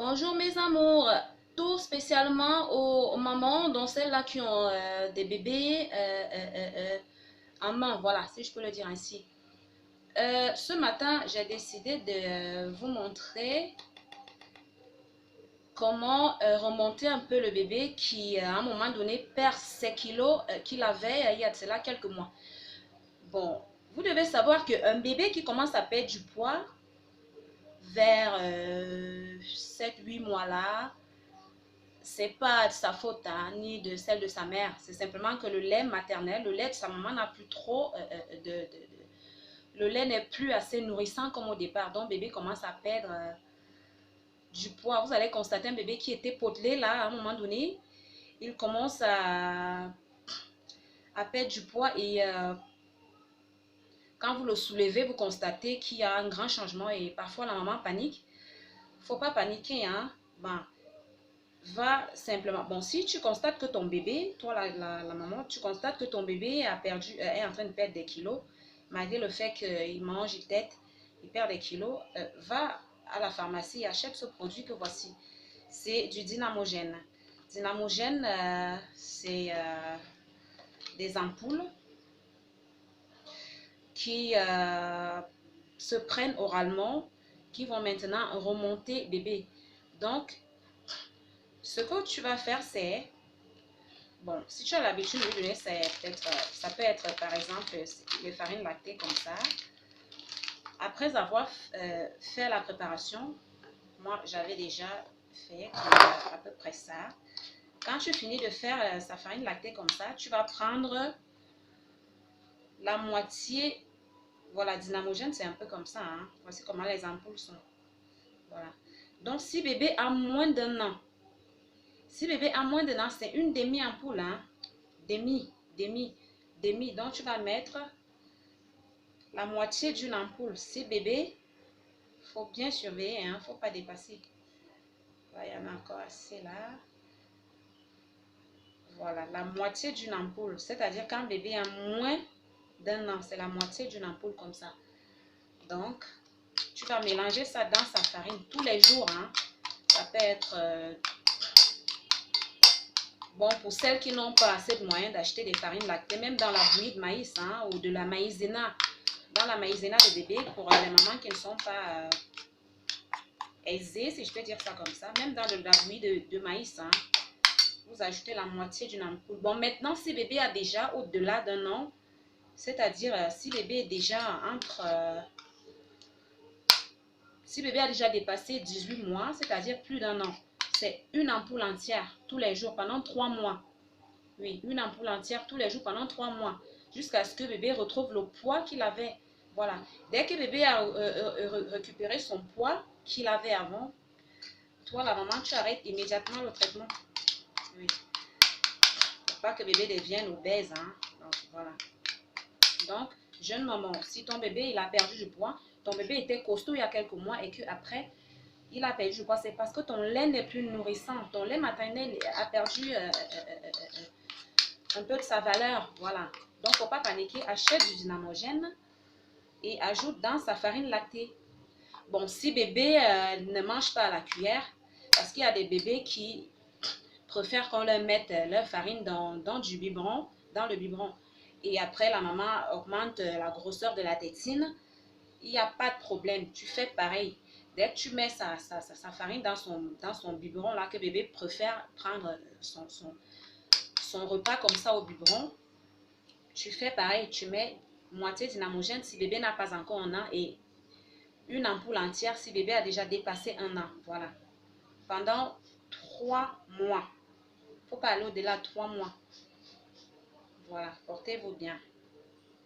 Bonjour mes amours, tout spécialement aux mamans, dont celles-là qui ont des bébés en main, voilà, si je peux le dire ainsi. Ce matin, j'ai décidé de vous montrer comment remonter un peu le bébé qui, à un moment donné, perd ses kilos qu'il avait il y a de cela quelques mois. Bon, vous devez savoir qu'un bébé qui commence à perdre du poids vers 7-8 mois là, c'est pas de sa faute hein, ni de celle de sa mère. C'est simplement que le lait maternel, le lait de sa maman n'a plus trop le lait n'est plus assez nourrissant comme au départ. Donc bébé commence à perdre du poids. Vous allez constater un bébé qui était potelé là à un moment donné, il commence à perdre du poids et quand vous le soulevez, vous constatez qu'il y a un grand changement et parfois la maman panique. Faut pas paniquer hein. Ben, va simplement. Bon, si tu constates que ton bébé, toi la maman, tu constates que ton bébé a perdu, est en train de perdre des kilos, malgré le fait qu'il mange, il tète, il perd des kilos, va à la pharmacie et achète ce produit que voici. C'est du dynamogène. Dynamogène, c'est des ampoules qui se prennent oralement, qui vont maintenant remonter bébé. Donc, ce que tu vas faire, c'est bon, si tu as l'habitude de lui donner, ça peut être par exemple les farines lactées comme ça. Après avoir fait la préparation, moi j'avais déjà fait à peu près ça. Quand tu finis de faire sa farine lactée comme ça, tu vas prendre la moitié. Voilà, dynamogène c'est un peu comme ça. Hein. Voici comment les ampoules sont. Voilà. Donc si bébé a moins d'un an, c'est une demi-ampoule. Hein. Demi. Donc, tu vas mettre la moitié d'une ampoule. Si bébé, il faut bien surveiller, il ne faut pas dépasser. Là, il y en a encore assez là. Voilà, la moitié d'une ampoule. C'est-à-dire quand bébé a moins d'un an, c'est la moitié d'une ampoule comme ça. Donc, tu vas mélanger ça dans sa farine tous les jours. Hein. Ça peut être... bon, pour celles qui n'ont pas assez de moyens d'acheter des farines lactées, même dans la bouillie de maïs hein, ou de la maïzena, dans la maïzena de bébé, pour les mamans qui ne sont pas aisées, si je peux dire ça comme ça, même dans la bouillie de maïs, hein, vous ajoutez la moitié d'une ampoule. Bon, maintenant, si bébé a déjà au-delà d'un an, c'est-à-dire si bébé est déjà si bébé a déjà dépassé 18 mois, c'est-à-dire plus d'un an, c'est une ampoule entière tous les jours pendant 3 mois. Oui, une ampoule entière tous les jours pendant 3 mois, jusqu'à ce que bébé retrouve le poids qu'il avait. Voilà. Dès que bébé a récupéré son poids qu'il avait avant, toi, la maman, tu arrêtes immédiatement le traitement. Oui. Pour pas que bébé devienne obèse. Hein. Donc, voilà. Donc, jeune maman, si ton bébé, il a perdu du poids, ton bébé était costaud il y a quelques mois et qu'après, il a perdu du poids, c'est parce que ton lait n'est plus nourrissant. Ton lait maternel a perdu un peu de sa valeur, voilà. Donc, faut pas paniquer, achète du dynamogène et ajoute dans sa farine lactée. Bon, si bébé ne mange pas à la cuillère, parce qu'il y a des bébés qui préfèrent qu'on leur mette leur farine dans du biberon, dans le biberon. Et après, la maman augmente la grosseur de la tétine, il n'y a pas de problème, tu fais pareil. Dès que tu mets sa farine dans son biberon, là, que bébé préfère prendre son repas comme ça au biberon, tu fais pareil, tu mets moitié dynamogène si bébé n'a pas encore un an et une ampoule entière si bébé a déjà dépassé un an. Voilà. Pendant 3 mois. Il ne faut pas aller au-delà de 3 mois. Voilà, portez-vous bien.